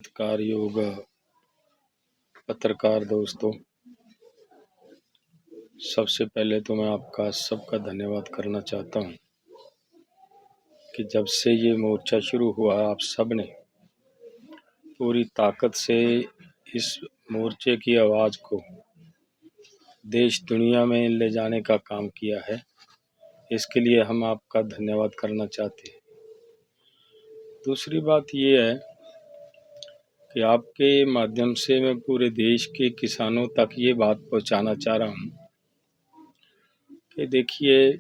पत्रकार योग पत्रकार दोस्तों, सबसे पहले तो मैं आपका सबका धन्यवाद करना चाहता हूं कि जब से ये मोर्चा शुरू हुआ आप सब ने पूरी ताकत से इस मोर्चे की आवाज़ को देश दुनिया में ले जाने का काम किया है। इसके लिए हम आपका धन्यवाद करना चाहते हैं। दूसरी बात ये है कि आपके माध्यम से मैं पूरे देश के किसानों तक ये बात पहुंचाना चाह रहा हूं कि देखिए,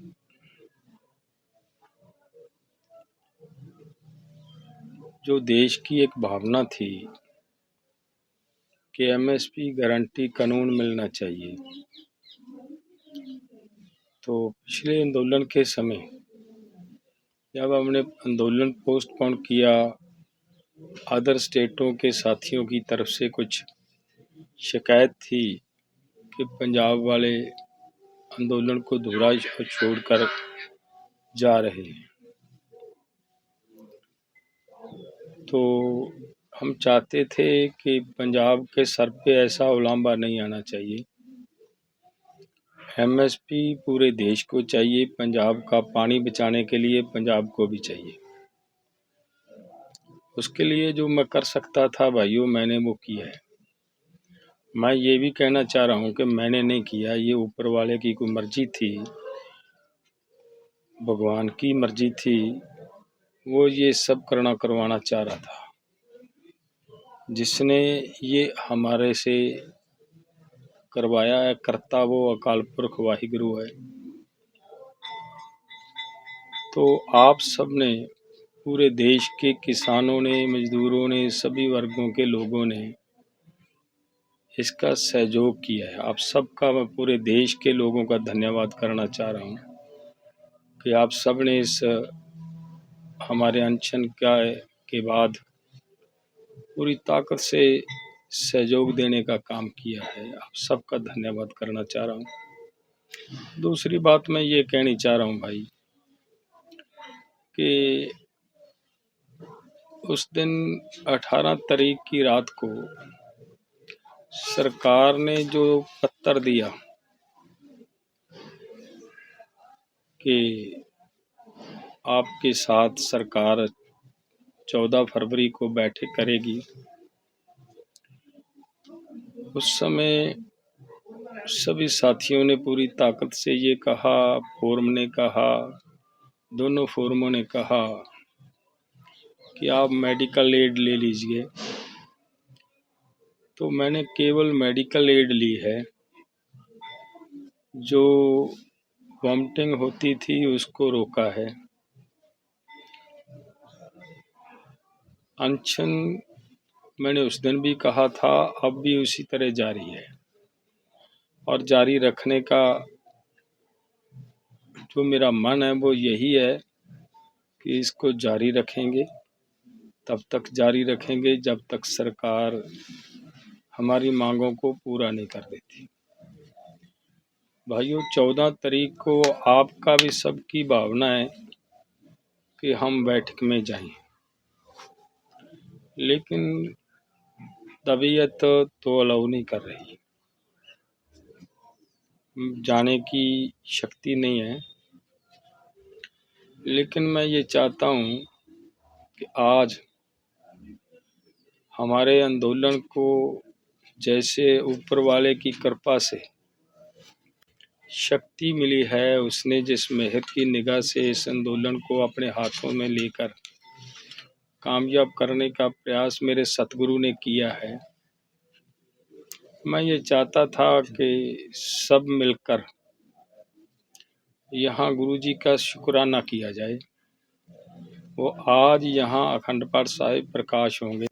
जो देश की एक भावना थी कि एमएसपी गारंटी कानून मिलना चाहिए, तो पिछले आंदोलन के समय जब हमने आंदोलन पोस्टपोन किया, अदर स्टेटों के साथियों की तरफ से कुछ शिकायत थी कि पंजाब वाले आंदोलन को अधूरा छोड़कर जा रहे हैं, तो हम चाहते थे कि पंजाब के सर पे ऐसा उलांबा नहीं आना चाहिए। एमएसपी पूरे देश को चाहिए, पंजाब का पानी बचाने के लिए पंजाब को भी चाहिए। उसके लिए जो मैं कर सकता था भाइयों, मैंने वो किया है। मैं ये भी कहना चाह रहा हूँ कि मैंने नहीं किया, ये ऊपर वाले की कोई मर्जी थी, भगवान की मर्जी थी। वो ये सब करवाना चाह रहा था। जिसने ये हमारे से करवाया है, करता वो अकाल पुरख वाहिगुरु है। तो आप सब ने, पूरे देश के किसानों ने, मजदूरों ने, सभी वर्गों के लोगों ने इसका सहयोग किया है। आप सबका मैं पूरे देश के लोगों का धन्यवाद करना चाह रहा हूँ कि आप सब ने इस हमारे अनशन के बाद पूरी ताकत से सहयोग देने का काम किया है। आप सबका धन्यवाद करना चाह रहा हूँ। दूसरी बात मैं ये कहनी चाह रहा हूँ भाई कि उस दिन 18 तारीख की रात को सरकार ने जो पत्र दिया कि आपके साथ सरकार 14 फरवरी को बैठक करेगी, उस समय सभी साथियों ने पूरी ताकत से ये कहा, फोरम ने कहा, दोनों फोरमों ने कहा कि आप मेडिकल एड ले लीजिए। तो मैंने केवल मेडिकल एड ली है, जो वॉमिटिंग होती थी उसको रोका है। अनशन मैंने उस दिन भी कहा था, अब भी उसी तरह जारी है और जारी रखने का जो मेरा मन है वो यही है कि इसको जारी रखेंगे, तब तक जारी रखेंगे जब तक सरकार हमारी मांगों को पूरा नहीं कर देती। भाइयों, 14 तारीख को आपका भी सबकी भावना है कि हम बैठक में जाएं, लेकिन तबीयत तो अलाउ नहीं कर रही, जाने की शक्ति नहीं है। लेकिन मैं ये चाहता हूँ कि आज हमारे आंदोलन को, जैसे ऊपर वाले की कृपा से शक्ति मिली है, उसने जिस मेहर की निगाह से इस आंदोलन को अपने हाथों में लेकर कामयाब करने का प्रयास मेरे सतगुरु ने किया है, मैं ये चाहता था कि सब मिलकर यहाँ गुरु जी का शुक्राना किया जाए। वो आज यहाँ अखंड पाठ साहिब प्रकाश होंगे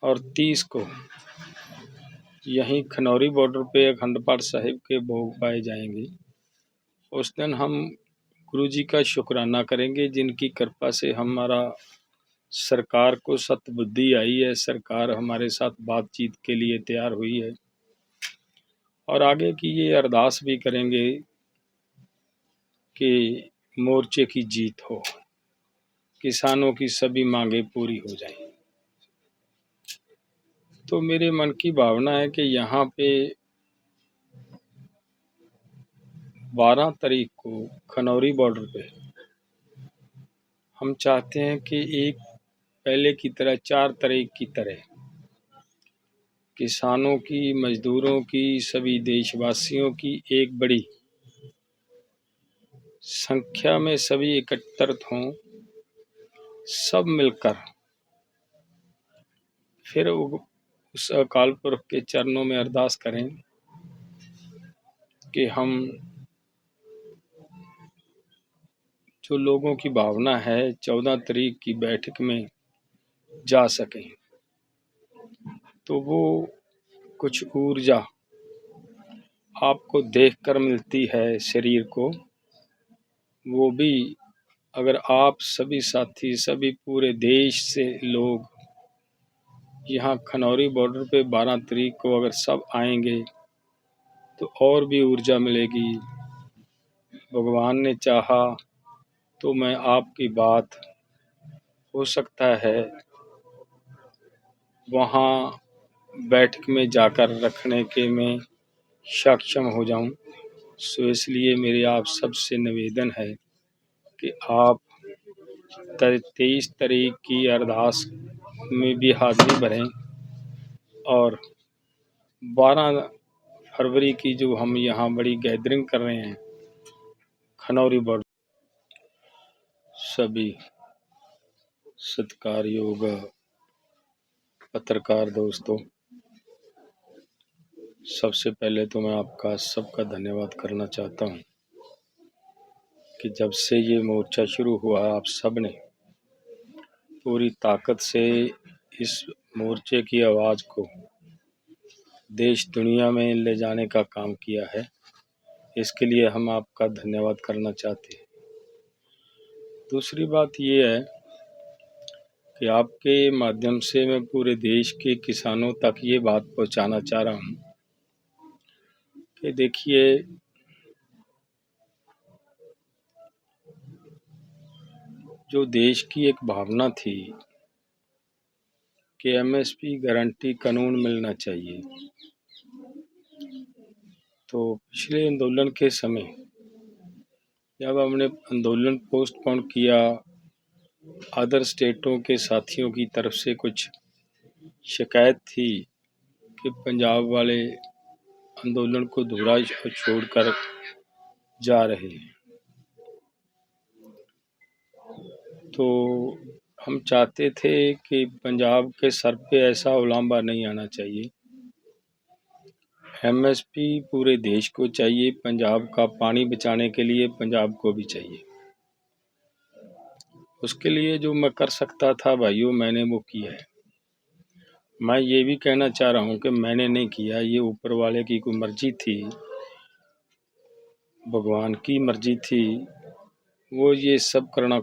और 30 को यहीं खनौरी बॉर्डर पे अखंड पाठ साहिब के भोग पाए जाएंगे। उस दिन हम गुरु जी का शुक्राना करेंगे, जिनकी कृपा से हमारा सरकार को सतबुद्धि आई है, सरकार हमारे साथ बातचीत के लिए तैयार हुई है। और आगे की ये अरदास भी करेंगे कि मोर्चे की जीत हो, किसानों की सभी मांगे पूरी हो जाएं। तो मेरे मन की भावना है कि यहाँ पे 12 तारीख को खनौरी बॉर्डर पे हम चाहते हैं कि एक पहले की तरह 4 तारीख की तरह किसानों की, मजदूरों की, सभी देशवासियों की एक बड़ी संख्या में सभी एकत्रित हों, सब मिलकर फिर उस अकाल पुरख के चरणों में अरदास करें कि हम जो लोगों की भावना है 14 तारीख की बैठक में जा सकें। तो वो कुछ ऊर्जा आपको देखकर मिलती है शरीर को, वो भी अगर आप सभी साथी, सभी पूरे देश से लोग यहाँ खनौरी बॉर्डर पे 12 तारीख को अगर सब आएंगे तो और भी ऊर्जा मिलेगी। भगवान ने चाहा तो मैं आपकी बात हो सकता है वहाँ बैठक में जाकर रखने के मैं सक्षम हो जाऊं। सो इसलिए मेरी आप सबसे निवेदन है कि आप 23 तारीख की अरदास में भी हाजिरी भरें और 12 फरवरी की जो हम यहाँ बड़ी गैदरिंग कर रहे हैं खनौरी बॉर्डर, सभी सत्कारयोग पत्रकार दोस्तों, सबसे पहले तो मैं आपका सबका धन्यवाद करना चाहता हूँ कि जब से ये मोर्चा शुरू हुआ आप सब ने पूरी ताकत से इस मोर्चे की आवाज़ को देश दुनिया में ले जाने का काम किया है। इसके लिए हम आपका धन्यवाद करना चाहते हैं। दूसरी बात ये है कि आपके माध्यम से मैं पूरे देश के किसानों तक ये बात पहुंचाना चाह रहा हूं कि देखिए, जो देश की एक भावना थी कि एमएसपी गारंटी कानून मिलना चाहिए, तो पिछले आंदोलन के समय जब हमने आंदोलन पोस्टपोन किया, अदर स्टेटों के साथियों की तरफ से कुछ शिकायत थी कि पंजाब वाले आंदोलन को धुरा छोड़कर जा रहे हैं, तो हम चाहते थे कि पंजाब के सर पे ऐसा उलांबा नहीं आना चाहिए। एमएसपी पूरे देश को चाहिए, पंजाब का पानी बचाने के लिए पंजाब को भी चाहिए। उसके लिए जो मैं कर सकता था भाइयों, मैंने वो किया है। मैं ये भी कहना चाह रहा हूँ कि मैंने नहीं किया, ये ऊपर वाले की कोई मर्जी थी, भगवान की मर्जी थी, वो ये सब करना